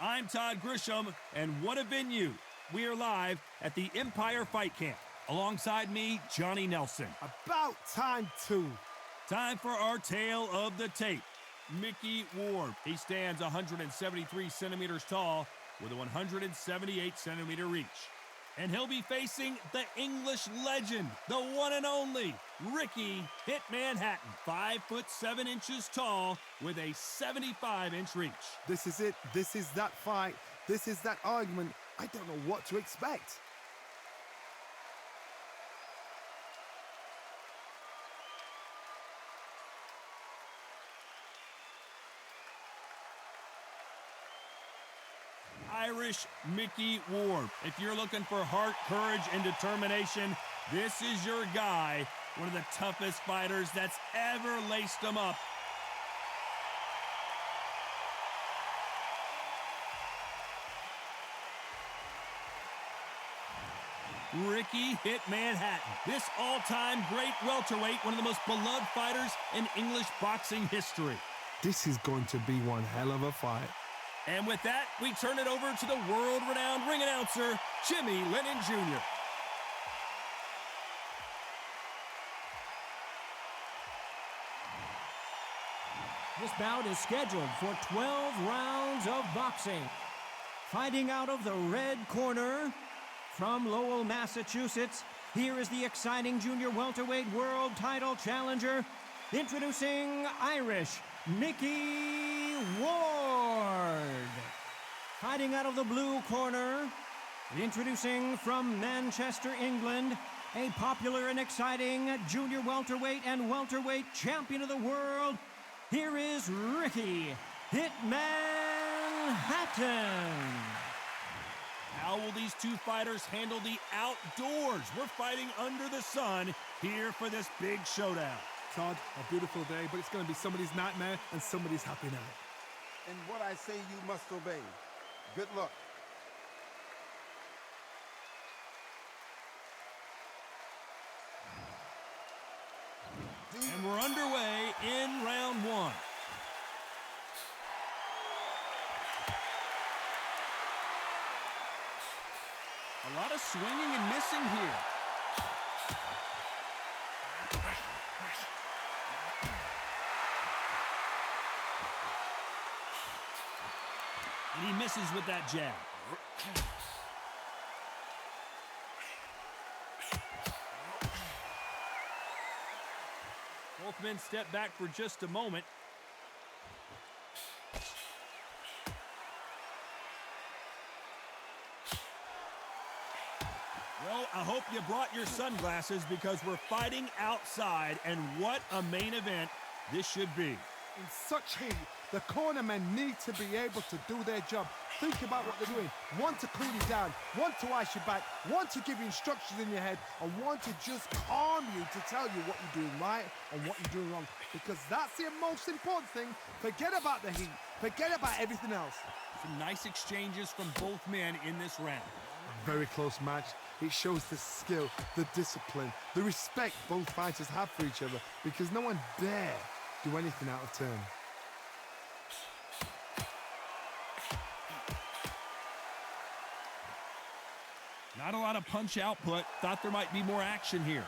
I'm Todd Grisham, and what a venue. We are live at the Empire Fight Camp. Alongside me, Johnny Nelson. About time, too. Time for our tale of the tape. Mickey Ward. He stands 173 centimeters tall with a 178 centimeter reach. And he'll be facing the English legend, the one and only Ricky Hitman Hatton. 5'7" tall with a 75-inch reach. This is it. This is that fight. This is that argument. I don't know what to expect. Irish Mickey Ward. If you're looking for heart, courage, and determination, this is your guy. One of the toughest fighters that's ever laced them up. Ricky Hitman Hatton. This all-time great welterweight, one of the most beloved fighters in English boxing history. This is going to be one hell of a fight. And with that, we turn it over to the world-renowned ring announcer, Jimmy Lennon Jr. This bout is scheduled for 12 rounds of boxing. Fighting out of the red corner, from Lowell, Massachusetts, here is the exciting junior welterweight world title challenger, introducing Irish Mickey Ward. Fighting out of the blue corner, introducing from Manchester, England, a popular and exciting junior welterweight and welterweight champion of the world, here is Ricky Hitman Hatton. How will these two fighters handle the outdoors? We're fighting under the sun here for this big showdown. Todd, a beautiful day, but it's going to be somebody's nightmare and somebody's happy night. And what I say you must obey. Good luck. And we're underway in round one. A lot of swinging and missing here. And he misses with that jab. Both men step back for just a moment. Well, I hope you brought your sunglasses because we're fighting outside, and what a main event this should be. In such heat, the cornermen need to be able to do their job. Think about what they're doing. One to cool you down, one to ice you back, one to give you instructions in your head, and one to just calm you to tell you what you're doing right and what you're doing wrong. Because that's the most important thing. Forget about the heat. Forget about everything else. Some nice exchanges from both men in this round. A very close match. It shows the skill, the discipline, the respect both fighters have for each other, because no one dare do anything out of turn. Not a lot of punch output. Thought there might be more action here.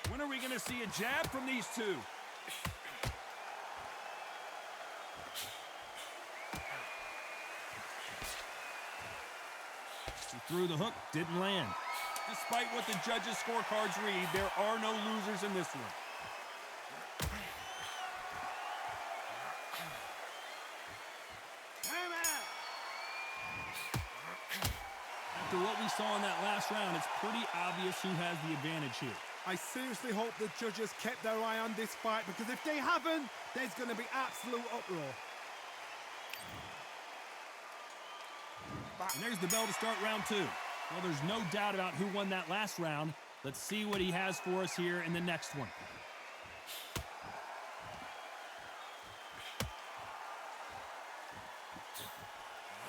When are we going to see a jab from these two? He threw the hook, didn't land. Despite what the judges' scorecards read, there are no losers in this one. After what we saw in that last round, it's pretty obvious who has the advantage here. I seriously hope the judges kept their eye on this fight, because if they haven't, there's going to be absolute uproar. And there's the bell to start round two. Well, there's no doubt about who won that last round. Let's see what he has for us here in the next one.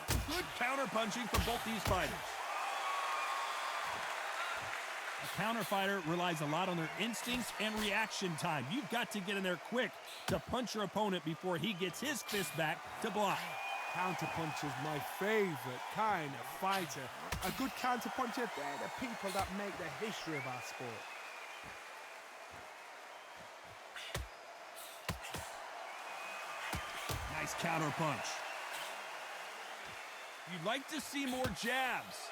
Good counter punching from both these fighters. A counter fighter relies a lot on their instincts and reaction time. You've got to get in there quick to punch your opponent before he gets his fist back to block. Counterpunch is my favorite kind of fighter. A good counterpuncher, they're the people that make the history of our sport. Nice counter punch. You'd like to see more jabs.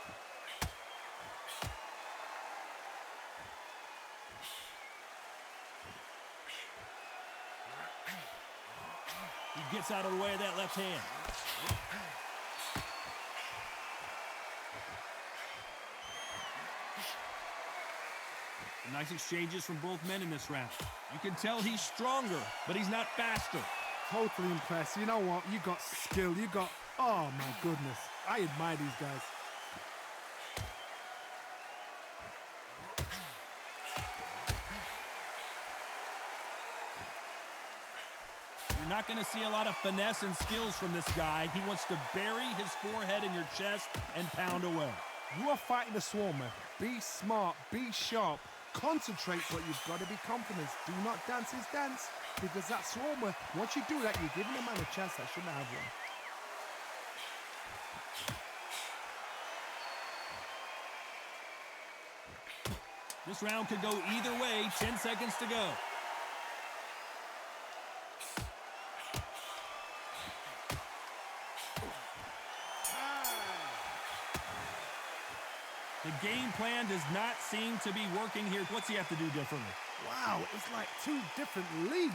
He gets out of the way of that left hand. Nice exchanges from both men in this round. You can tell he's stronger, but he's not faster. Totally impressed. You know what? You got skill. You got... Oh, my goodness. I admire these guys. You're not going to see a lot of finesse and skills from this guy. He wants to bury his forehead in your chest and pound away. You are fighting a swarmer. Be smart. Be sharp. Concentrate, but you've got to be confident. Do not dance his dance, because that swarmer, once you do that, you're giving a man a chance that shouldn't have one. This round could go either way. 10 seconds to go. The game plan does not seem to be working here. What's he have to do differently? Wow, it's like two different leagues.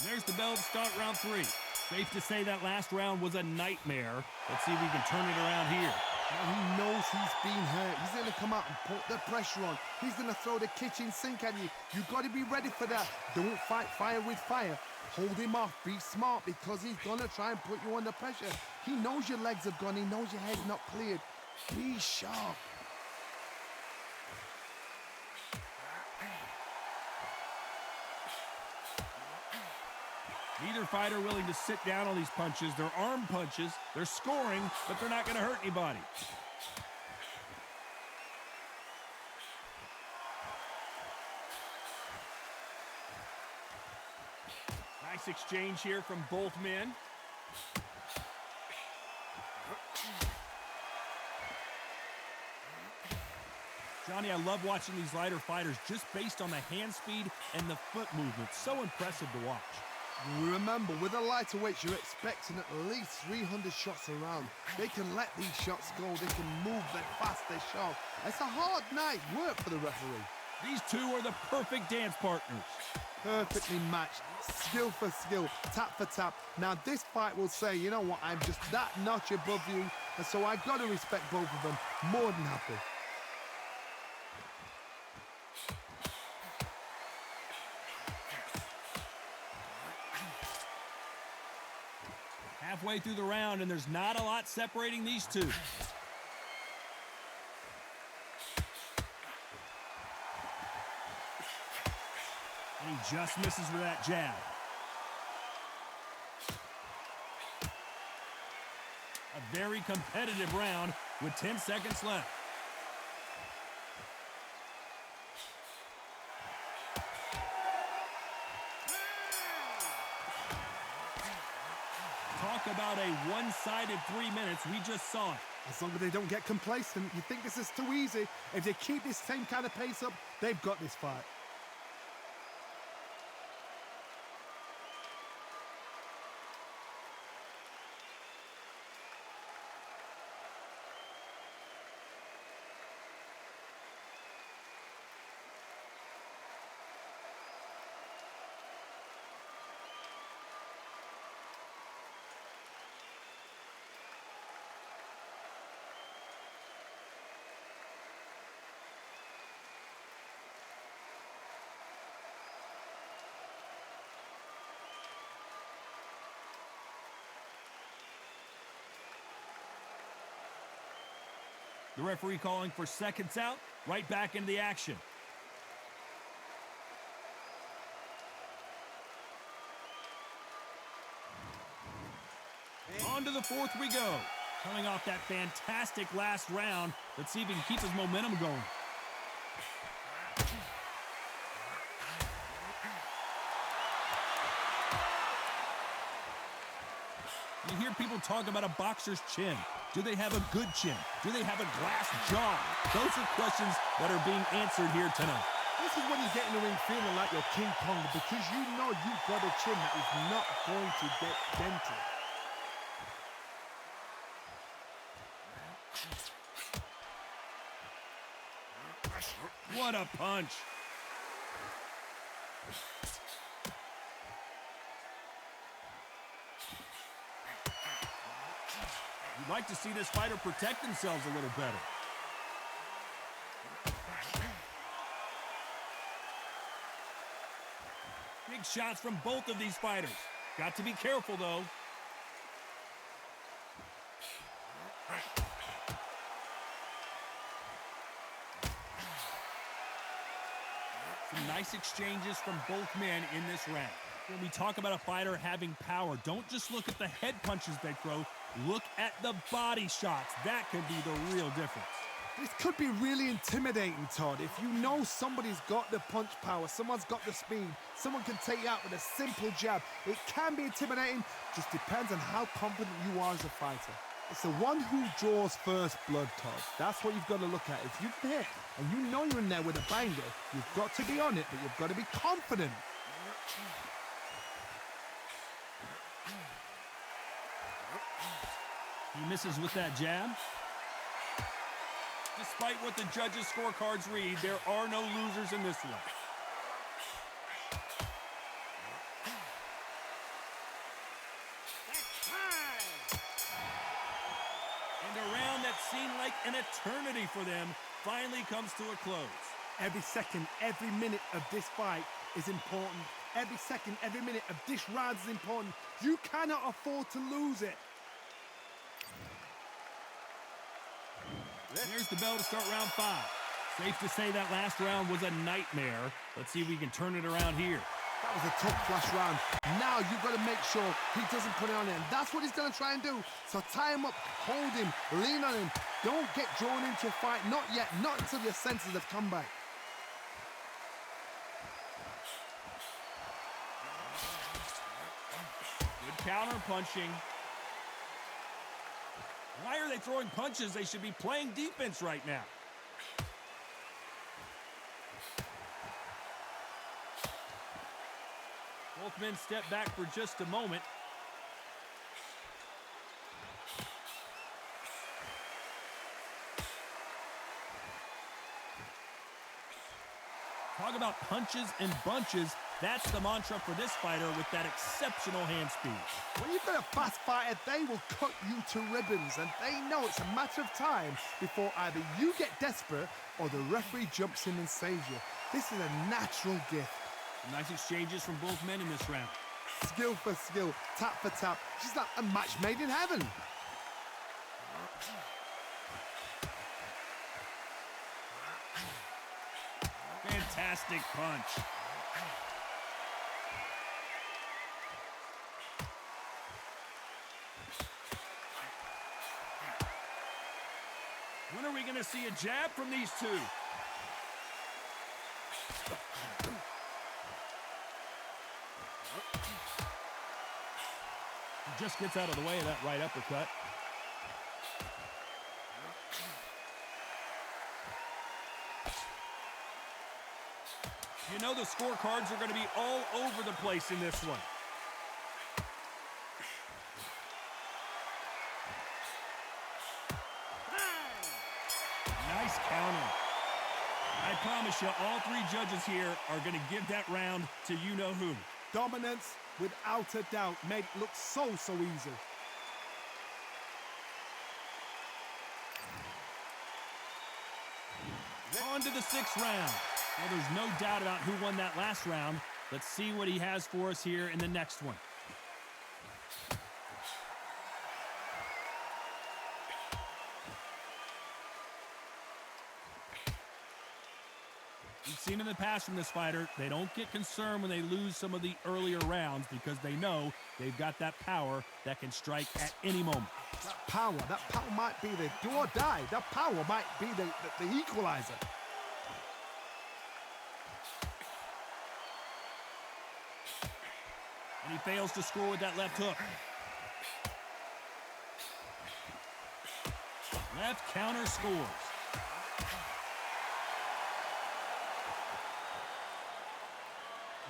There's the bell to start round 3. Safe to say that last round was a nightmare. Let's see if we can turn it around here. Now he knows he's been hurt. He's going to come out and put the pressure on. He's going to throw the kitchen sink at you. You've got to be ready for that. Don't fight fire with fire. Hold him off. Be smart, because he's going to try and put you under pressure. He knows your legs have gone. He knows your head's not cleared. Be sharp. Neither fighter willing to sit down on these punches. They're arm punches. They're scoring, but they're not going to hurt anybody. Nice exchange here from both men. Johnny, I love watching these lighter fighters just based on the hand speed and the foot movement. So impressive to watch. Remember, with the lighterweights, you're expecting at least 300 shots around. They can let these shots go. They can move them fast, they're sharp. It's a hard night work for the referee. These two are the perfect dance partners. Perfectly matched, skill for skill, tap for tap. Now this fight will say, you know what, I'm just that notch above you, and so I've got to respect both of them. More than happy. Halfway through the round, and there's not a lot separating these two. And he just misses with that jab. A very competitive round with 10 seconds left. Talk about a one-sided 3 minutes. We just saw it. As long as they don't get complacent, you think this is too easy. If they keep this same kind of pace up, they've got this fight. The referee calling for seconds out, right back into the action. On to the fourth we go. Coming off that fantastic last round, let's see if he can keep his momentum going. You hear people talk about a boxer's chin. Do they have a good chin? Do they have a glass jaw? Those are questions that are being answered here tonight. This is when you get in the ring feeling like you're King Kong, because you know you've got a chin that is not going to get dented. What a punch. You'd like to see this fighter protect themselves a little better. Big shots from both of these fighters. Got to be careful, though. Some nice exchanges from both men in this round. When we talk about a fighter having power, don't just look at the head punches they throw. Look at the body shots. That could be the real difference. This could be really intimidating, Todd. If you know somebody's got the punch power, someone's got the speed, someone can take you out with a simple jab, it can be intimidating. Just depends on how confident you are as a fighter. It's the one who draws first blood, Todd. That's what you've got to look at. If you're there and you know you're in there with a banger, you've got to be on it, but you've got to be confident. He misses with that jab. Despite what the judges' scorecards read, there are no losers in this one. And a round that seemed like an eternity for them finally comes to a close. Every second, every minute of this fight is important. Every second, every minute of this round is important. You cannot afford to lose it. There's the bell to start round 5. Safe to say that last round was a nightmare. Let's see if we can turn it around here. That was a tough flash round. Now you've got to make sure he doesn't put it on him. That's what he's going to try and do. So tie him up, hold him, lean on him. Don't get drawn into a fight. Not yet. Not until your senses have come back. Good counter punching. Why are they throwing punches? They should be playing defense right now. Both men step back for just a moment. Talk about punches and bunches. That's the mantra for this fighter with that exceptional hand speed. When you've got a fast fighter, they will cut you to ribbons, and they know it's a matter of time before either you get desperate or the referee jumps in and saves you. This is a natural gift. Nice exchanges from both men in this round. Skill for skill, tap for tap. She's like a match made in heaven. Fantastic punch. When are we going to see a jab from these two? He just gets out of the way of that right uppercut. You know the scorecards are going to be all over the place in this one. Nice counter. I promise you, all three judges here are going to give that round to you-know-who. Dominance, without a doubt, made it look so easy. On to the 6th round. Well, there's no doubt about who won that last round. Let's see what he has for us here in the next one. We've seen in the past from this fighter, they don't get concerned when they lose some of the earlier rounds because they know they've got that power that can strike at any moment. That power might be the do or die. That power might be the equalizer. And he fails to score with that left hook. Left counter scores.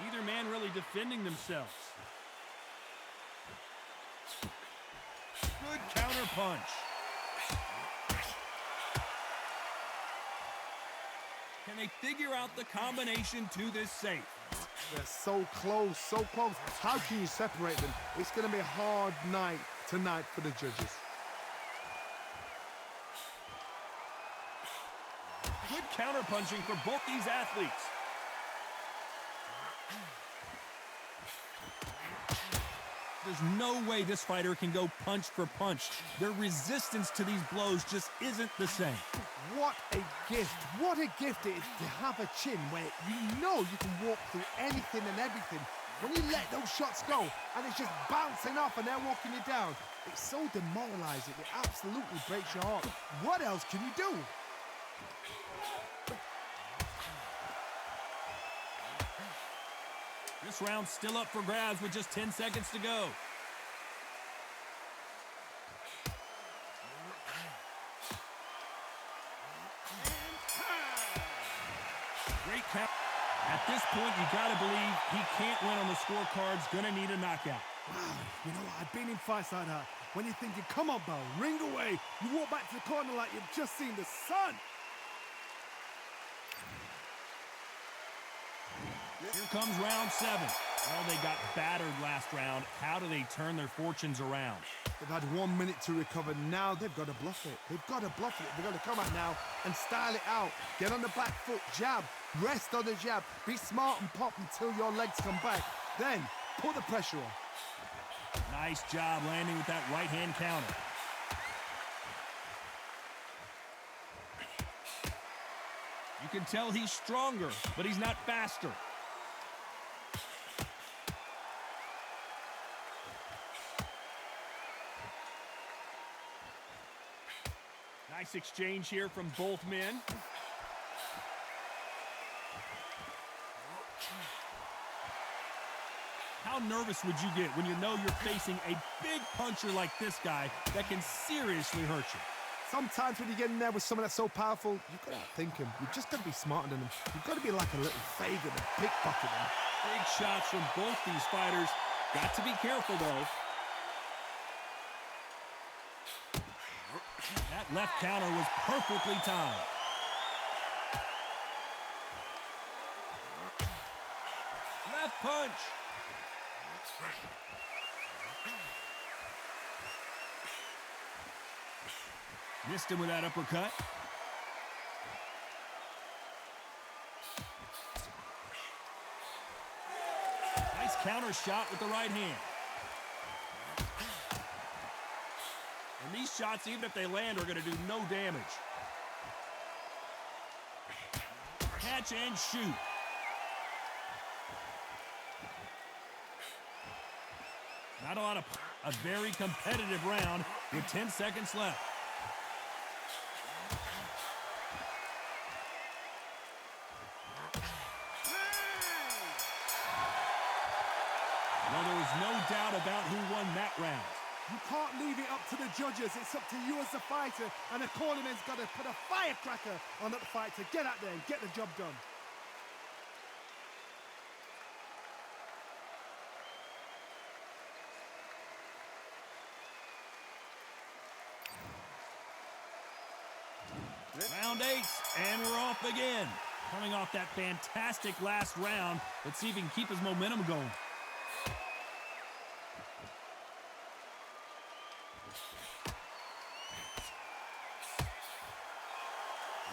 Neither man really defending themselves. Good counter punch. Can they figure out the combination to this safe? They're so close, so close. How can you separate them? It's going to be a hard night tonight for the judges. Good counter punching for both these athletes. There's no way this fighter can go punch for punch. Their resistance to these blows just isn't the same. What a gift. What a gift it is to have a chin where you know you can walk through anything and everything. When you let those shots go and it's just bouncing off and they're walking you down, it's so demoralizing. It absolutely breaks your heart. What else can you do? This round's still up for grabs with just 10 seconds to go. Great count. At this point, you gotta believe he can't win on the scorecards. Gonna need a knockout. Wow, you know what? I've been in fights like that. When you're thinking, come on, Bo, ring away. You walk back to the corner like you've just seen the sun. Here comes round 7. Well, they got battered last round. How do they turn their fortunes around? They've had 1 minute to recover. Now they've got to bluff it. They've got to bluff it. They've got to come out now and style it out. Get on the back foot, jab, rest on the jab. Be smart and pop until your legs come back. Then put the pressure on. Nice job landing with that right hand counter. You can tell he's stronger, but he's not faster. Nice exchange here from both men. How nervous would you get when you know you're facing a big puncher like this guy that can seriously hurt you? Sometimes when you get in there with someone that's so powerful, you've got to outthink him. You've just got to be smarter than him. You've got to be like a little Fagan and pickpocket him. Big shots from both these fighters. Got to be careful, though. That left counter was perfectly timed. Left punch. Missed him with that uppercut. Nice counter shot with the right hand. And these shots, even if they land, are going to do no damage. Catch and shoot. Not a lot of... A very competitive round with 10 seconds left. Well, there was no doubt about who won that round. You can't leave it up to the judges. It's up to you as the fighter, and the cornerman's got to put a firecracker on that fight to get out there and get the job done. Round 8, and we're off again. Coming off that fantastic last round, let's see if he can keep his momentum going.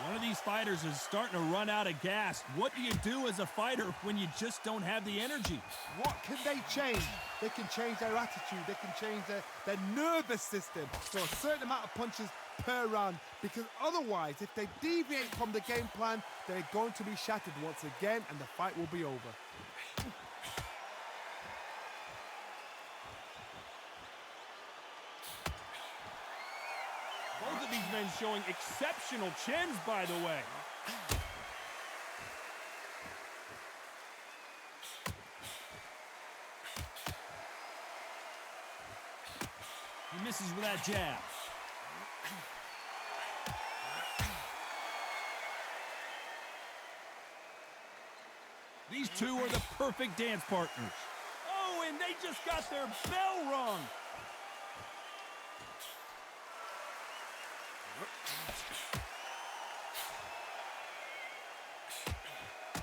One of these fighters is starting to run out of gas. What do you do as a fighter when you just don't have the energy? What can they change? They can change their attitude. They can change their nervous system. So a certain amount of punches per round, because otherwise, if they deviate from the game plan, they're going to be shattered once again and the fight will be over. Both of these men showing exceptional chins, by the way. He misses with that jab. These two are the perfect dance partners. Oh, and they just got their bell rung.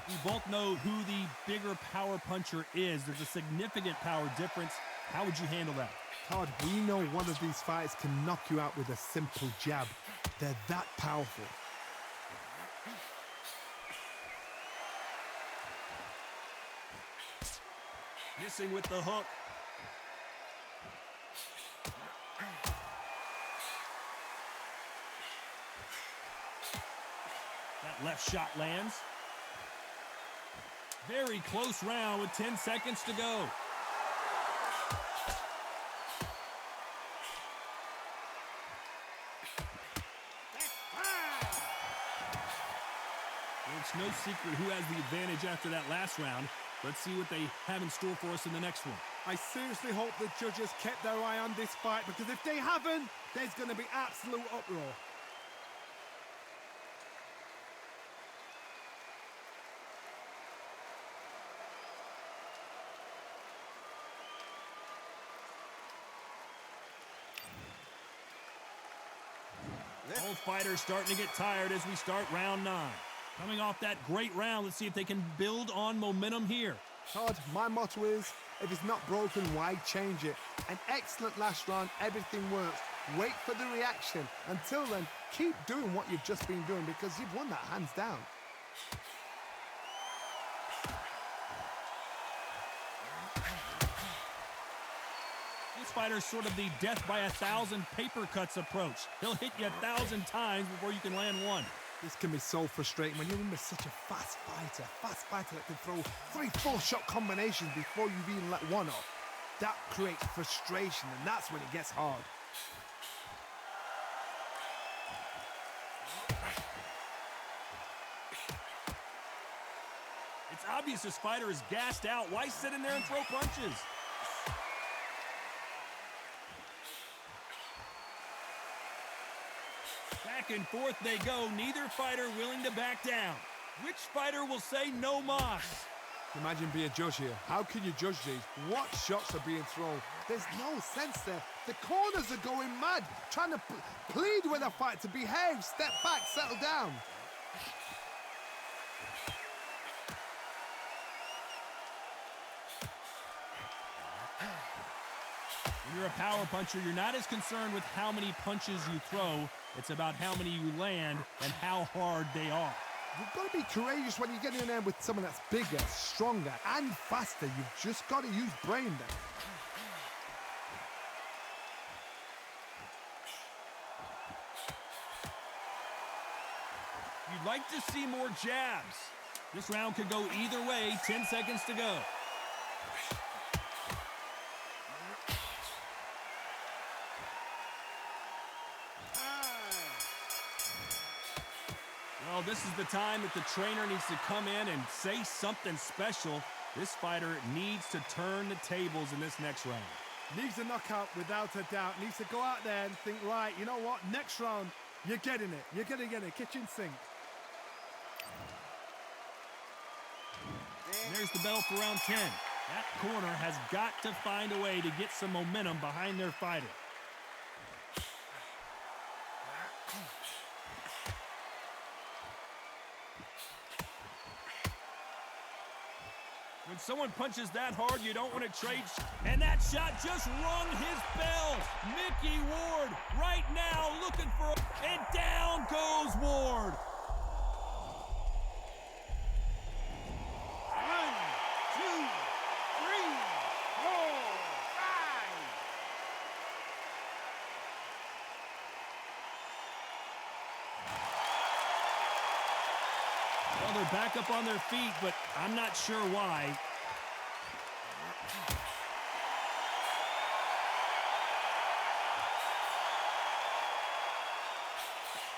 We both know who the bigger power puncher is. There's a significant power difference. How would you handle that? Todd, we know one of these fighters can knock you out with a simple jab. They're that powerful. Missing with the hook. That left shot lands. Very close round with 10 seconds to go. It's no secret who has the advantage after that last round. Let's see what they have in store for us in the next one. I seriously hope the judges kept their eye on this fight, because if they haven't, there's going to be absolute uproar. Both fighters starting to get tired as we start round 9. Coming off that great round, let's see if they can build on momentum here. Todd, my motto is, if it's not broken, why change it? An excellent last round, everything works. Wait for the reaction. Until then, keep doing what you've just been doing, because you've won that hands down. This fighter's sort of the death by 1,000 paper cuts approach. He'll hit you 1,000 times before you can land one. This can be so frustrating when you're in with such a fast fighter that can throw 3-4 shot combinations before you've even let one off. That creates frustration, and that's when it gets hard. It's obvious this fighter is gassed out. Why sit in there and throw punches? Back and forth they go, neither fighter willing to back down. Which fighter will say no mas? Imagine being a judge here. How can you judge these? What shots are being thrown? There's no sense there. The corners are going mad, trying to plead with the fight to behave, step back, settle down. When you're a power puncher, you're not as concerned with how many punches you throw. It's about how many you land and how hard they are. You've got to be courageous when you get in there with someone that's bigger, stronger, and faster. You've just got to use brain there. You'd like to see more jabs. This round could go either way. 10 seconds to go. Well, this is the time that the trainer needs to come in and say something special. This fighter needs to turn the tables in this next round. Needs a knockout without a doubt. Needs to go out there and think, right, you know what? Next round, you're getting it. You're going to get it. Kitchen sink. And there's the bell for round 10. That corner has got to find a way to get some momentum behind their fighter. When someone punches that hard, you don't want to trade. And that shot just rung his bell. Mickey Ward right now looking for and down goes Ward. 1, 2, 3, 4, 5. Well, they're back up on their feet, but I'm not sure why.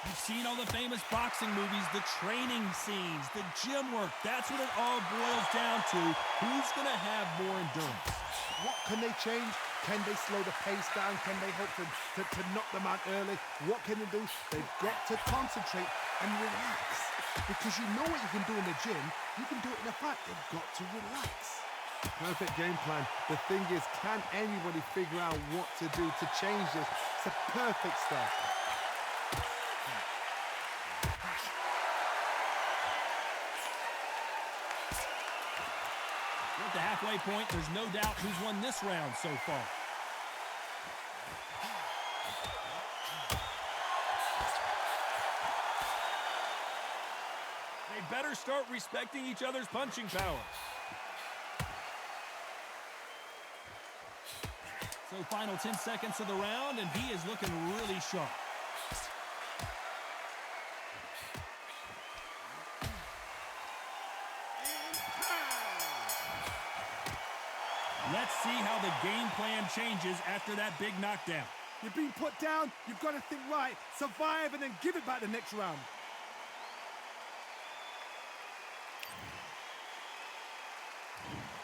You've seen all the famous boxing movies, the training scenes, the gym work. That's what it all boils down to. Who's going to have more endurance? What can they change? Can they slow the pace down? Can they hope to knock them out early? What can they do? They've got to concentrate and relax. Because you know what you can do in the gym, you can do it in a fight. They've got to relax. Perfect game plan. The thing is, can anybody figure out what to do to change this? It's a perfect start. At the halfway point, there's no doubt who's won this round so far. They better start respecting each other's punching power. So final 10 seconds of the round, and he is looking really sharp. Let's see how the game plan changes after that big knockdown. You're being put down, you've got to think right, survive, and then give it back the next round.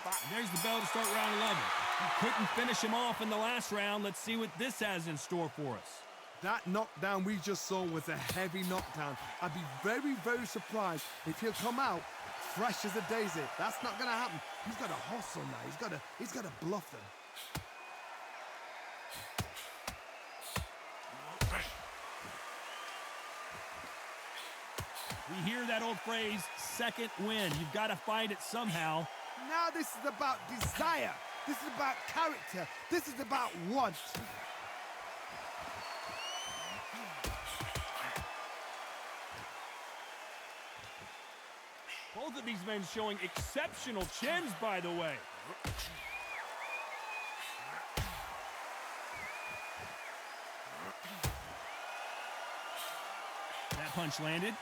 And there's the bell to start round 11. He couldn't finish him off in the last round. Let's see what this has in store for us. That knockdown we just saw was a heavy knockdown. I'd be very, very surprised if he'll come out fresh as a daisy. That's not going to happen. He's got to hustle now. He's got to bluff them. We hear that old phrase, second win. You've got to find it somehow. Now this is about desire. This is about character. This is about want. Both of these men showing exceptional chins, by the way. That punch landed.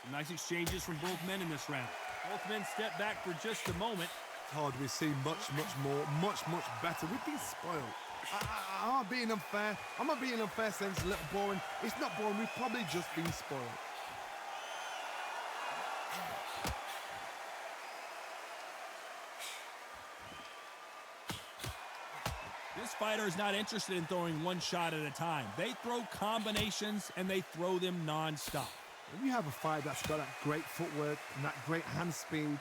Some nice exchanges from both men in this round. Both men step back for just a moment. Todd, we've seen much more, much better. We've been spoiled. I'm not being unfair. I'm not being unfair saying it's a little boring. It's not boring. We've probably just been spoiled. This fighter is not interested in throwing one shot at a time. They throw combinations, and they throw them non-stop. When you have a fight that's got that great footwork and that great hand speed,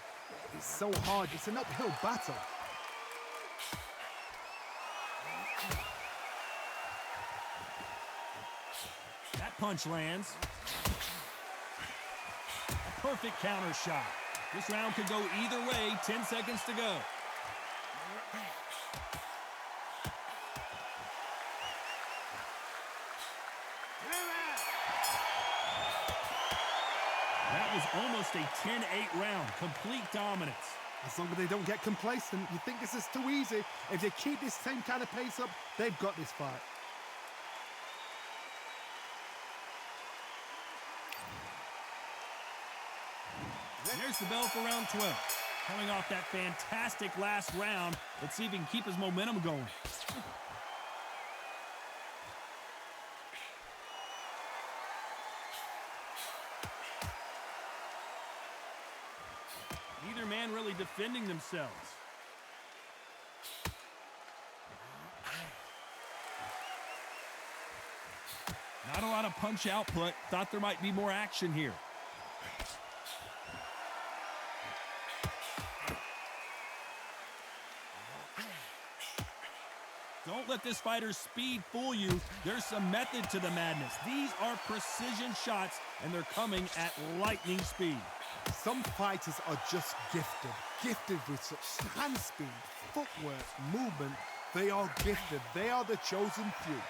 it's so hard. It's an uphill battle. That punch lands. A perfect counter shot. This round could go either way. 10 seconds to go. That was almost a 10-8 round. Complete dominance. As long as they don't get complacent, you think this is too easy. If they keep this same kind of pace up, they've got this fight. There's the bell for round 12. Coming off that fantastic last round, let's see if he can keep his momentum going. Neither man really defending themselves. Not a lot of punch output. Thought there might be more action here. Don't let this fighter's speed fool you. There's some method to the madness. These are precision shots, and they're coming at lightning speed. Some fighters are just gifted with such hand speed, footwork, movement. They are gifted. They are the chosen few.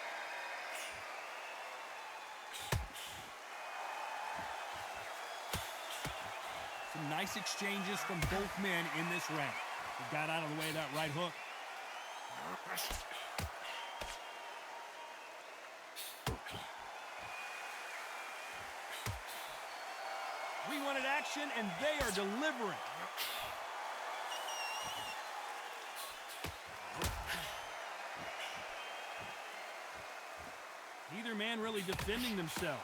Some nice exchanges from both men in this round. He got out of the way of that right hook. submission, and they are delivering. Neither man really defending themselves.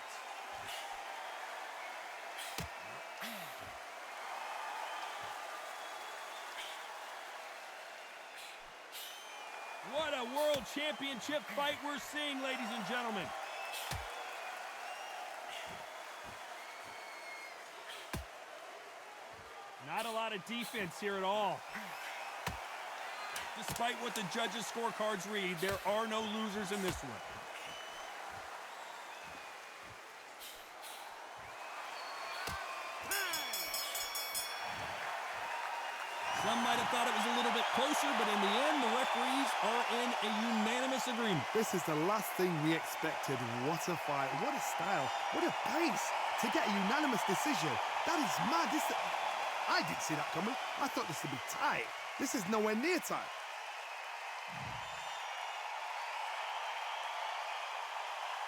What a world championship fight we're seeing, ladies and gentlemen. Not a lot of defense here at all. Despite what the judges' scorecards read, there are no losers in this one. Some might have thought it was a little bit closer, but in the end, the referees are in a unanimous agreement. This is the last thing we expected. What a fight, what a style, what a pace to get a unanimous decision. That is mad. I didn't see that coming. I thought this would be tight. This is nowhere near tight.